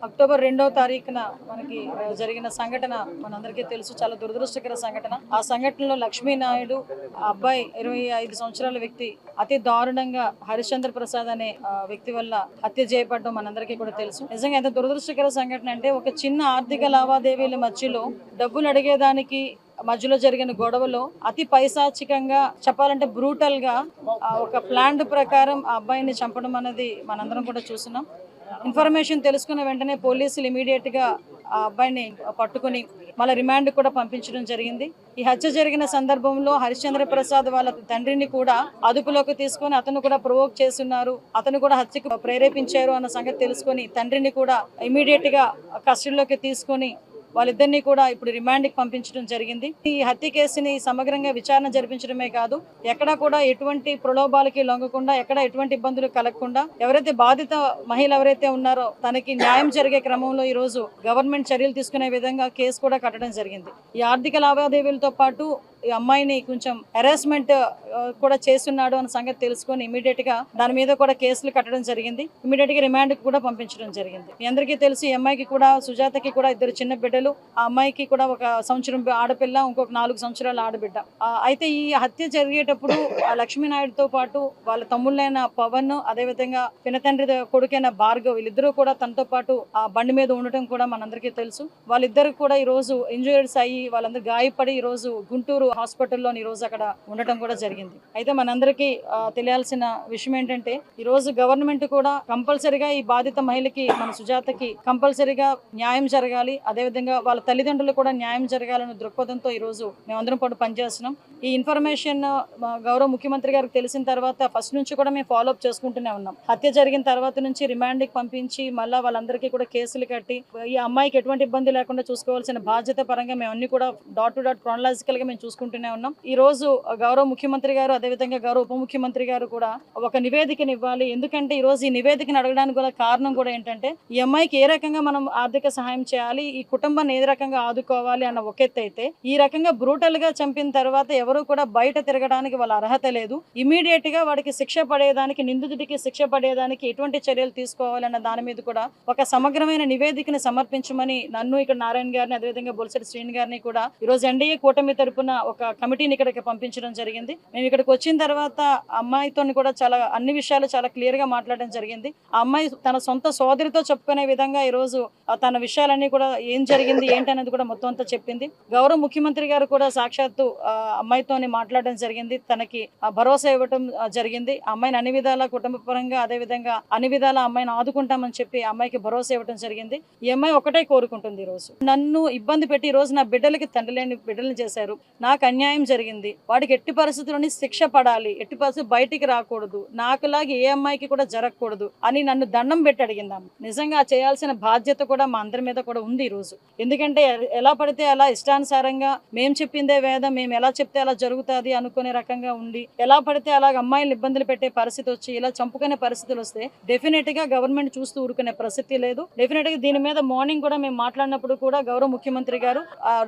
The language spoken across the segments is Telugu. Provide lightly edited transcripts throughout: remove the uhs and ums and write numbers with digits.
అక్టోబర్ 2వ తారీఖున మనకి జరిగిన సంఘటన మనందరికీ తెలుసు. చాలా దురదృష్టకర సంఘటన. ఆ సంఘటనలో లక్ష్మీనాయుడు ఆ అబ్బాయి 25 సంవత్సరాల వ్యక్తి అతి దారుణంగా హరిశ్చంద్ర ప్రసాద్ అనే వ్యక్తి వల్ల హత్య చేయబడడం మనందరికీ కూడా తెలుసు. నిజంగా ఎంత దురదృష్టకర సంఘటన అంటే ఒక చిన్న ఆర్థిక లావాదేవీల మధ్యలో డబ్బులు అడిగేదానికి మధ్యలో జరిగిన గొడవలో అతి పైశాచికంగా చెప్పాలంటే బ్రూటల్ గా ఒక ప్లాన్ ప్రకారం ఆ అబ్బాయిని చంపడం అనేది మనందరం కూడా చూస్తున్నాం. ఇన్ఫర్మేషన్ తెలుసుకున్న వెంటనే పోలీసులు ఇమీడియట్ గా ఆ అబ్బాయిని పట్టుకుని మళ్ళీ రిమాండ్ కూడా పంపించడం జరిగింది. ఈ హత్య జరిగిన సందర్భంలో హరిశ్చంద్ర ప్రసాద్ వాళ్ళ తండ్రిని కూడా అదుపులోకి తీసుకొని అతను కూడా ప్రొవోక్ చేస్తున్నారు, అతను కూడా హత్యకు ప్రేరేపించారు అన్న సంగతి తెలుసుకొని తండ్రిని కూడా ఇమీడియట్ గా కస్టడీలోకి తీసుకొని వాళ్ళిద్దరినీ కూడా ఇప్పుడు రిమాండ్కి పంపించడం జరిగింది. ఈ హత్య కేసుని సమగ్రంగా విచారణ జరిపించడమే కాదు, ఎక్కడా కూడా ఎటువంటి ప్రలోభాలకి లొంగకుండా, ఎక్కడ ఎటువంటి ఇబ్బందులు కలగకుండా, ఎవరైతే బాధిత మహిళ ఎవరైతే ఉన్నారో తనకి న్యాయం జరిగే క్రమంలో ఈ రోజు గవర్నమెంట్ చర్యలు తీసుకునే విధంగా కేసు కూడా కట్టడం జరిగింది. ఈ ఆర్థిక లావాదేవీలతో పాటు ఈ అమ్మాయిని కొంచెం హెరాస్మెంట్ కూడా చేస్తున్నాడు అన్న సంగతి తెలుసుకొని ఇమీడియట్ గా దాని మీద కూడా కేసులు కట్టడం జరిగింది. ఇమీడియట్ గా రిమాండ్ కూడా పంపించడం జరిగింది. మీ అందరికీ తెలుసు ఈ అమ్మాయికి కూడా, సుజాతకి కూడా 2 చిన్న బిడ్డలు. ఆ అమ్మాయికి కూడా 1 సంవత్సరం ఆడపిల్ల, ఇంకొక 4 సంవత్సరాల ఆడబిడ్డ. అయితే ఈ హత్య జరిగేటప్పుడు ఆ లక్ష్మీనాయుడుతో పాటు వాళ్ళ తమ్ముళ్ళైన పవన్, అదేవిధంగా పినతండ్రి కొడుకైన భార్గవ్, వీళ్ళిద్దరూ కూడా తనతో పాటు ఆ బండి మీద ఉండటం కూడా మనందరికీ తెలుసు. వాళ్ళిద్దరు కూడా ఈ రోజు ఇంజూరీస్ అయ్యి వాళ్ళందరూ గాయపడి ఈ రోజు గుంటూరు హాస్పిటల్లో ఈ రోజు అక్కడ ఉండటం కూడా జరిగింది. అయితే మనందరికీ తెలియాల్సిన విషయం ఏంటంటే ఈ రోజు గవర్నమెంట్ కూడా కంపల్సరిగా ఈ బాధిత మహిళకి, మన సుజాతకి కంపల్సరిగా న్యాయం జరగాలి, అదేవిధంగా వాళ్ళ తల్లిదండ్రులు కూడా న్యాయం జరగాలనే దృక్పథంతో ఈ రోజు మేమందరం పాటు పనిచేస్తున్నాం. ఈ ఇన్ఫర్మేషన్ గౌరవ ముఖ్యమంత్రి గారికి తెలిసిన తర్వాత ఫస్ట్ నుంచి కూడా మేము ఫాలోఅప్ చేసుకుంటూనే ఉన్నాం. హత్య జరిగిన తర్వాత నుంచి రిమాండ్కి పంపించి మళ్ళీ వాళ్ళందరికీ కూడా కేసులు కట్టి ఈ అమ్మాయికి ఎటువంటి ఇబ్బంది లేకుండా చూసుకోవాల్సిన బాధ్యత పరంగా మేము అన్ని కూడా డాట్ టు డాట్ క్రానలాజికల్ గా మేము చూసుకుంటూనే ఉన్నాం. ఈ రోజు గౌరవ ముఖ్యమంత్రి గారు, అదేవిధంగా గౌరవ ఉప ముఖ్యమంత్రి గారు కూడా ఒక నివేదికను ఇవ్వాలి. ఎందుకంటే ఈ రోజు ఈ నివేదికను అడగడానికి కూడా కారణం కూడా ఏంటంటే ఈ అమ్మాయికి ఏ రకంగా మనం ఆర్థిక సహాయం చేయాలి, ఈ కుటుంబాన్ని ఏ రకంగా ఆదుకోవాలి అన్న ఒక ఎత్తు అయితే, ఈ రకంగా బ్రూటల్ గా చంపిన తర్వాత ఎవరు కూడా బయట తిరగడానికి వాళ్ళ అర్హత లేదు. ఇమీడియట్ గా వాడికి శిక్ష పడేదానికి, నిందితుడికి శిక్ష పడేదానికి ఎటువంటి చర్యలు తీసుకోవాలన్న దాని మీద కూడా ఒక సమగ్రమైన నివేదికను సమర్పించమని నన్ను, ఇక్కడ నారాయణ గారిని, అదేవిధంగా బొలిశెట్టి శ్రీని గారిని కూడా ఈ రోజు ఎన్డీఏ కూటమి తరపున ఒక కమిటీని ఇక్కడికి పంపించడం జరిగింది. మేము ఇక్కడికి వచ్చిన తర్వాత అమ్మాయితో కూడా అన్ని విషయాలు చాలా క్లియర్ గా మాట్లాడడం జరిగింది. ఆ అమ్మాయి తన సొంత సోదరితో చెప్పుకునే విధంగా ఈ రోజు తన విషయాలన్నీ కూడా ఏం జరిగింది ఏంటనేది కూడా మొత్తం అంతా చెప్పింది. గౌరవ ముఖ్యమంత్రి గారు కూడా సాక్షాత్తు అమ్మాయితోని మాట్లాడడం జరిగింది, తనకి భరోసా ఇవ్వటం జరిగింది. అమ్మాయిని అన్ని విధాల కుటుంబ పరంగా, అదేవిధంగా అన్ని విధాల అమ్మాయిని ఆదుకుంటామని చెప్పి అమ్మాయికి భరోసా ఇవ్వడం జరిగింది. ఈ అమ్మాయి ఒకటే కోరుకుంటుంది, ఈ రోజు నన్ను ఇబ్బంది పెట్టి ఈ రోజు నా బిడ్డలకి తండ్రి లేని బిడ్డలను చేశారు, నాకు అన్యాయం జరిగింది, వాడికి ఎట్టి పరిస్థితుల్లోని శిక్ష పడాలి, ఎట్టి పరిస్థితులు బయటికి రాకూడదు, నాకులాగా ఏ అమ్మాయికి కూడా జరగకూడదు అని నన్ను దండం పెట్టి అడిగిందాం. నిజంగా చేయాల్సిన బాధ్యత కూడా మా అందరి మీద కూడా ఉంది ఈ రోజు. ఎందుకంటే ఎలా పడితే అలా ఇష్టానుసారంగా మేము చెప్పిందే వేదం, మేము ఎలా చెప్తే అలా జరుగుతుంది అనుకునే రకంగా ఉండి, ఎలా పడితే అలాగ అమ్మాయిలు ఇబ్బందులు పెట్టే పరిస్థితి వచ్చి ఇలా చంపుకునే పరిస్థితులు వస్తే డెఫినెట్ గా గవర్నమెంట్ చూస్తూ ఊరుకునే పరిస్థితి లేదు. డెఫినెట్ గా దీని మీద మార్నింగ్ కూడా మేము మాట్లాడినప్పుడు కూడా గౌరవ ముఖ్యమంత్రి గారు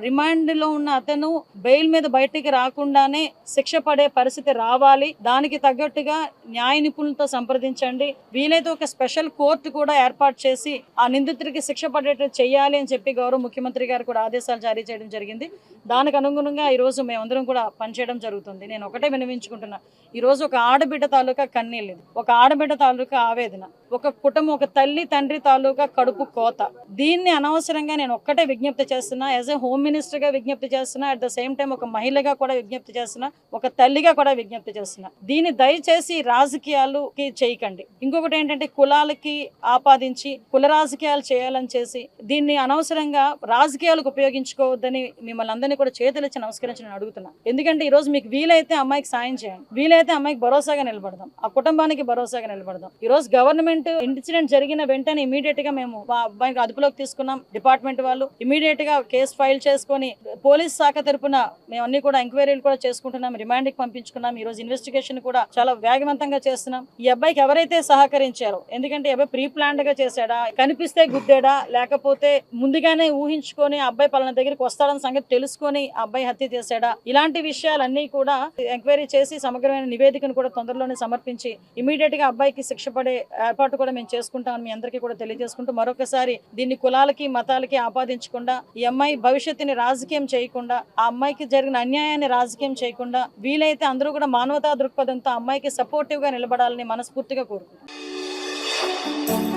రిమాండ్ లో ఉన్న అతను బెయిల్ మీద బయటికి రాకుండానే శిక్ష పడే పరిస్థితి రావాలి, దానికి తగ్గట్టుగా న్యాయ నిపుణులతో సంప్రదించండి, వీలైతే ఒక స్పెషల్ కోర్టు కూడా ఏర్పాటు చేసి ఆ నిందితుడికి శిక్ష పడేట్టు చేయాలి అని చెప్పి గౌరవ ముఖ్యమంత్రి గారు కూడా ఆదేశాలు జారీ చేయడం జరిగింది. దానికి అనుగుణంగా ఈ రోజు మేమందరం కూడా పనిచేయడం జరుగుతుంది. నేను ఒకటే వినవించుకుంటున్నా, ఈ రోజు ఒక ఆడబిడ్డ తాలూకా కన్నీళ్ళు, ఒక ఆడబిడ్డ తాలూకా ఆవేదన, ఒక కుటుంబం, ఒక తల్లి తండ్రి తాలూకా కడుపు కోత. దీన్ని అనవసరంగా నేను ఒక్కటే విజ్ఞప్తి చేస్తున్నా, యాజ్ ఎ హోమ్ మినిస్టర్ గా విజ్ఞప్తి చేస్తున్నా, అట్ ద సేమ్ టైం ఒక మహిళగా కూడా విజ్ఞప్తి చేస్తున్నా, ఒక తల్లిగా కూడా విజ్ఞప్తి చేస్తున్నా, దీన్ని దయచేసి రాజకీయాలకి చేయకండి. ఇంకొకటి ఏంటంటే కులాలకి ఆపాదించి కుల రాజకీయాలు చేయాలని చేసి దీన్ని అనవసరంగా రాజకీయాలకు ఉపయోగించుకోవద్దని మిమ్మల్ని అందరినీ కూడా చేతులెచ్చి నమస్కరించి నేను అడుగుతున్నా. ఎందుకంటే ఈ రోజు మీకు వీలైతే అమ్మాయికి సాయం చేయండి, వీలైతే అమ్మాయికి భరోసాగా నిలబడదాం, ఆ కుటుంబానికి భరోసాగా నిలబడదాం. ఈ రోజు గవర్నమెంట్ ఇన్సిడెంట్ జరిగిన వెంటనే ఇమీడియట్ గా మేము అబ్బాయికి అదుపులోకి తీసుకున్నాం. డిపార్ట్మెంట్ వాళ్ళు ఇమీడియట్ గా కేసు ఫైల్ చేసుకొని పోలీస్ శాఖ తరపున మేము అన్ని కూడా ఎంక్వైరీలు కూడా చేసుకుంటున్నాం, రిమాండ్కి పంపించుకున్నాం. ఈ రోజు ఇన్వెస్టిగేషన్ కూడా చాలా వేగవంతంగా చేస్తున్నాం. ఈ అబ్బాయికి ఎవరైతే సహకరించారో, ఎందుకంటే ఈ అబ్బాయి ప్రీ ప్లాన్డ్ గా చేశాడా, కనిపిస్తే గుద్దాడా, లేకపోతే ముందుగానే ఊహించుకొని ఆ అబ్బాయి పలానా దగ్గరికి వస్తాడన్న సంగతి తెలుసుకొని ఆ అబ్బాయి హత్య చేశాడా, ఇలాంటి విషయాలన్నీ కూడా ఎంక్వైరీ చేసి సమగ్రమైన నివేదికను కూడా తొందరలోనే సమర్పించి ఇమీడియట్ గా అబ్బాయికి శిక్ష పడే ఏర్పాటు కూడా మేము చేసుకుంటామని మీ అందరికీ కూడా తెలియజేసుకుంటూ, మరొకసారి దీన్ని కులాలకి మతాలకి ఆపాదించకుండా, ఈ అమ్మాయి భవిష్యత్తుని రాజకీయం చేయకుండా, ఆ అమ్మాయికి జరిగిన అన్యాయాన్ని రాజకీయం చేయకుండా, వీలైతే అందరూ కూడా మానవతా దృక్పథంతో అమ్మాయికి సపోర్టివ్ గా నిలబడాలని మనస్ఫూర్తిగా కోరుకుంటున్నాం.